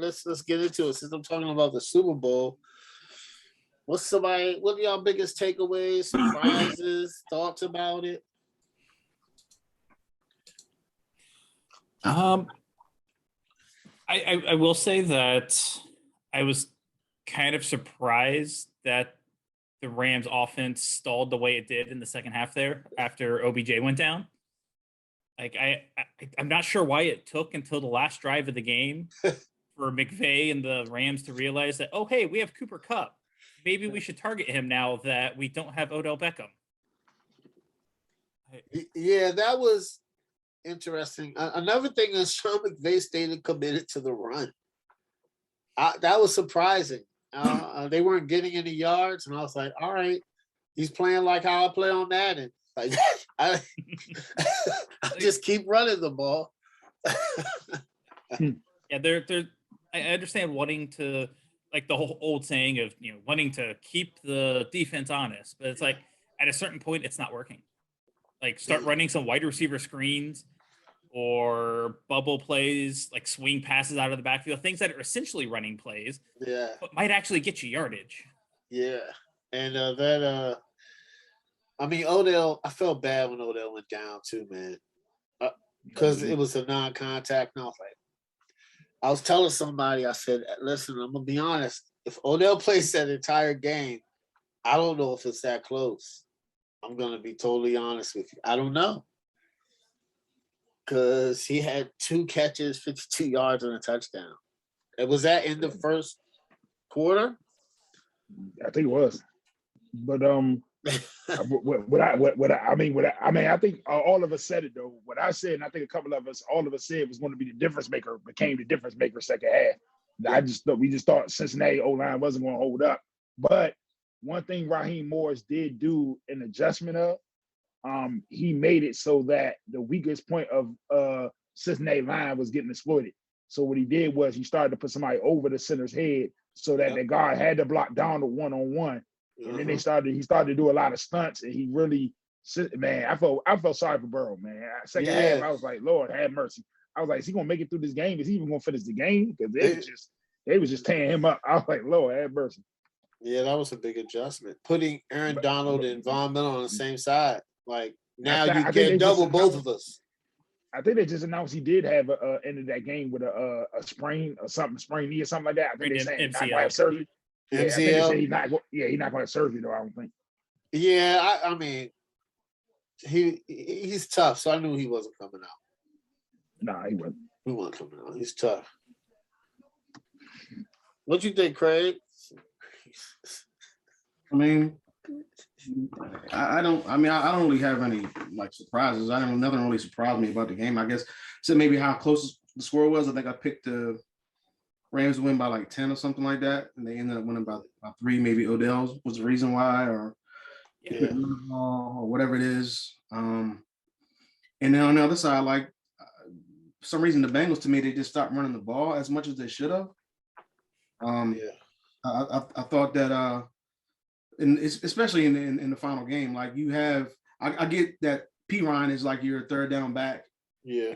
let's get into it. Since I'm talking about the Super Bowl, what are y'all biggest takeaways, surprises, thoughts about it? I will say that I was kind of surprised that the Rams offense stalled the way it did in the second half there after OBJ went down. Like I'm not sure why it took until the last drive of the game for McVay and the Rams to realize that, oh, hey, we have Cooper Kupp. Maybe we should target him now that we don't have Odell Beckham. Yeah, that was interesting. Another thing is Sean McVay stayed committed to the run. That was surprising. They weren't getting any yards, and I was like, all right, he's playing like how I play on Madden. Like I just keep running the ball. Yeah, they're I understand wanting to, like the whole old saying of, wanting to keep the defense honest, but it's like at a certain point it's not working. Like start running some wide receiver screens or bubble plays, like swing passes out of the backfield, things that are essentially running plays. Yeah. But might actually get you yardage. Yeah. And Odell, I felt bad when Odell went down too, man. Because it was a non-contact. And I was telling somebody, I said, listen, I'm going to be honest. If Odell plays that entire game, I don't know if it's that close. I'm going to be totally honest with you. I don't know. Because he had 2 catches, 52 yards, and a touchdown. And was that in the first quarter? I think it was. But I think all of us said it though. What I said, and I think all of us said it was going to be the difference maker. Became the difference maker second half. We just thought Cincinnati O-line wasn't going to hold up. But one thing Raheem Morris did do an adjustment of, he made it so that the weakest point of Cincinnati line was getting exploited. So what he did was he started to put somebody over the center's head so that the guard had to block down the one-on-one. And then he started to do a lot of stunts, and he really, man, I felt sorry for Burrow, man. Second half, I was like, Lord, have mercy. I was like, is he gonna make it through this game? Is he even gonna finish the game? Because they was just tearing him up. I was like, Lord, have mercy. Yeah, that was a big adjustment. Putting Aaron Donald and Von Miller on the same side. Like now you get double both of us. I think they just announced he did have ended that game with a sprain or something, sprained knee or something like that. I think they saying he's not going to have surgery. MCL. He's not going to have surgery though. I don't think. Yeah, I mean, he's tough, so I knew he wasn't coming out. Nah, he wasn't. He wasn't coming out. He's tough. What you think, Craig? I mean, I don't really have any like surprises. Nothing really surprised me about the game. I guess so maybe how close the score was. I think I picked the Rams to win by like 10 or something like that, and they ended up winning by 3. Maybe Odell's was the reason why, or whatever it is. And then on the other side, like for some reason, the Bengals to me they just stopped running the ball as much as they should have. I thought that and especially in the final game, like you have, I get that P. Ryan is like your third down back. Yeah.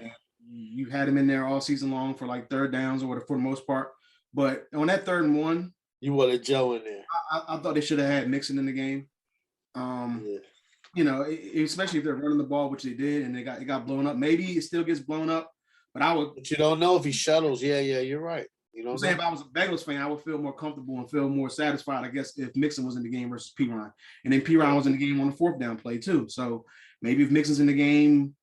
You had him in there all season long for like third downs or whatever for the most part. But on that 3rd and 1, you wanted Joe in there. I thought they should have had Mixon in the game. Especially if they're running the ball, which they did, and it got blown up. Maybe it still gets blown up, but you don't know if he shuttles. Yeah, you're right. You know, I'm saying if I was a Bengals fan, I would feel more comfortable and feel more satisfied, I guess, if Mixon was in the game versus P. Ryan. And then P. Ryan was in the game on the 4th down play too. So maybe if Mixon's in the game,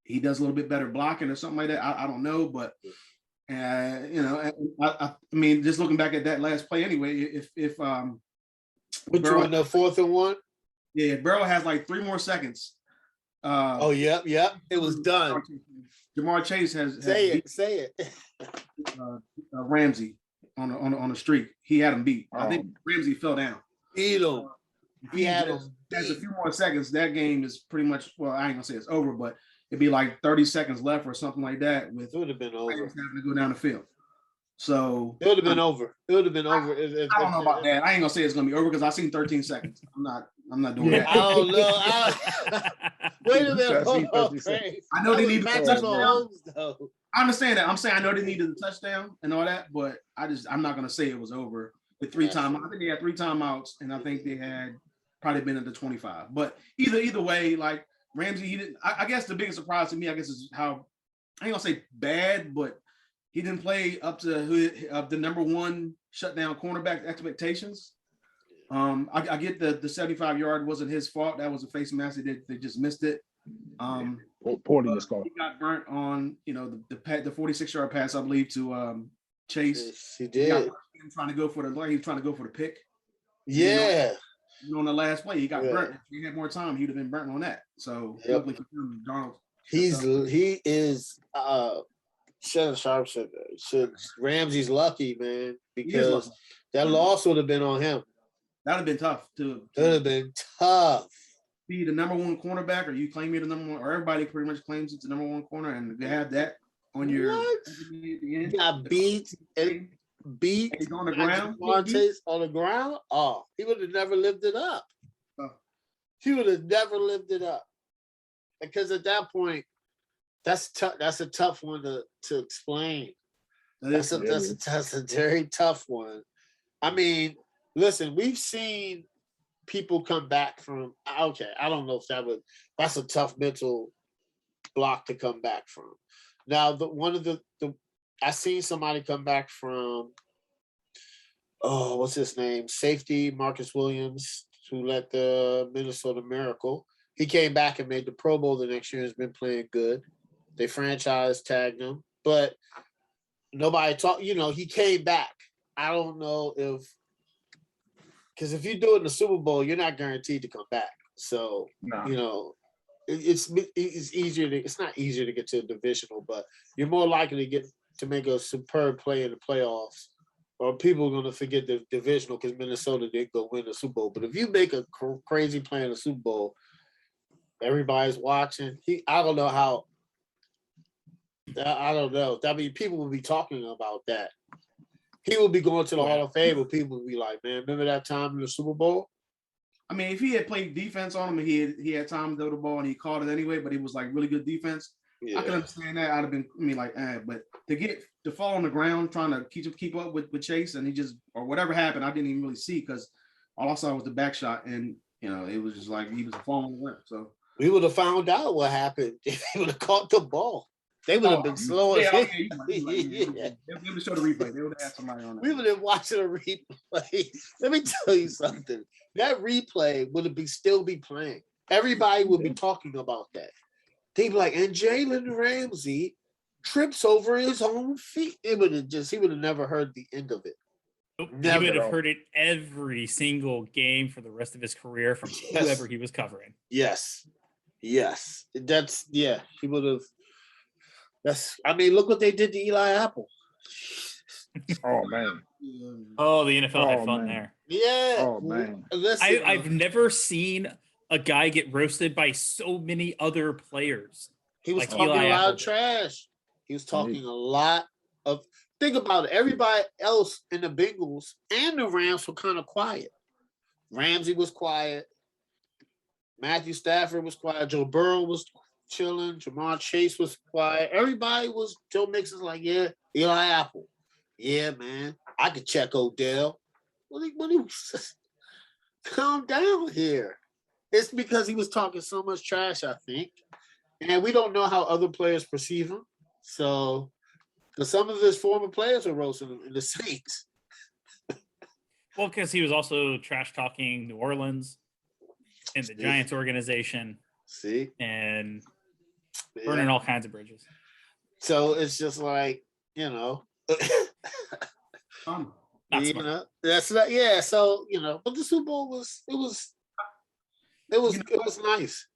he does a little bit better blocking or something like that. I don't know, but I mean, just looking back at that last play anyway, if which Burrow, one, the 4th and 1? Yeah, if Burrow has like 3 more seconds. Yep. It was done. Jamar Chase has say it. Ramsey on a streak. He had him beat. I think Ramsey fell down. Beat him. He had him. There's a few more seconds. That game is pretty much, well, I ain't gonna say it's over, but it'd be like 30 seconds left or something like that. With it would have been over. Having to go down the field. So it would have been over. It would have been over. I don't know about that. I ain't gonna say it's gonna be over because I seen 13 seconds. I'm not doing that. I don't know. Wait a minute. I know they need to I understand that. I'm saying I know they needed the touchdown and all that, but I'm not gonna say it was over with 3 timeouts. I think they had 3 timeouts, and I think they had probably been at the 25. But either way, like Ramsey, he didn't. I guess the biggest surprise to me, I guess, is how I ain't gonna say bad, but he didn't play up to the number one shutdown cornerback expectations. I get the 75-yard wasn't his fault. That was a face mask. They just missed it. Poorly miscalled. He got burnt on the 46-yard pass, I believe, to Chase. He did. He was trying to go for the pick. Yeah. On the last play, he got burnt. If he had more time, he'd have been burnt on that. So Donald. He is sharpshooter. Ramsey's lucky, man, because that loss would have been on him. That would have been tough to It would have been tough. Be the number one cornerback, or you claim you're the number one, or everybody pretty much claims it's the number one corner, and they have that on your You got beat He's on the ground. On the ground. Oh, he would have never lived it up. He would have never lived it up. Because at that point, that's a tough one to explain. That's a very tough one. I mean, listen, we've seen people come back from. Okay, I don't know if that's a tough mental block to come back from. Now, I seen somebody come back from, what's his name? Safety Marcus Williams, who led the Minnesota Miracle. He came back and made the Pro Bowl the next year and has been playing good. They franchise tagged him, but nobody talked. He came back. I don't know because if you do it in the Super Bowl, you're not guaranteed to come back. So, it's easier it's not easier to get to a divisional, but you're more likely to make a superb play in the playoffs, or people are going to forget the divisional because Minnesota didn't go win the Super Bowl. But if you make a crazy play in the Super Bowl, everybody's watching. I don't know how. I don't know. I mean, people will be talking about that. He will be going to the Hall of Fame, but people will be like, "Man, remember that time in the Super Bowl?" I mean, if he had played defense on him and he had time to throw the ball and he caught it anyway, but he was like really good defense, I can understand that. I'd have been, but to fall on the ground trying to keep up with Chase, and he just, or whatever happened, I didn't even really see, because all I saw was the back shot, and it was just like he was falling on the ground. So we would have found out what happened if he would have caught the ball. They would have been slow as hell. They would show the replay. They would have had somebody on that. We would have watched a replay. Let me tell you something. That replay would still be playing. Everybody would be talking about that. They'd be like, and Jalen Ramsey trips over his own feet. He would have never heard the end of it. He would have heard it every single game for the rest of his career from whoever he was covering. Yes. He would have. Look what they did to Eli Apple. Oh, man. Oh, the NFL had fun there. Yeah. Oh, man. Listen, I've never seen a guy get roasted by so many other players. He was talking a lot of trash. He was talking a lot of. Think about it. Everybody else in the Bengals and the Rams were kind of quiet. Ramsey was quiet. Matthew Stafford was quiet. Joe Burrow was chilling. Jamar Chase was quiet. Everybody was. Joe Mixon's like, yeah, Eli Apple. Yeah, man. I could check Odell. What he calm down here. It's because he was talking so much trash, I think. And we don't know how other players perceive him. So, because some of his former players are roasting him in the Saints. Well, because he was also trash talking New Orleans and the Giants organization. See? And burning all kinds of bridges. So it's just like, that's not, yeah. So, but the Super Bowl was nice.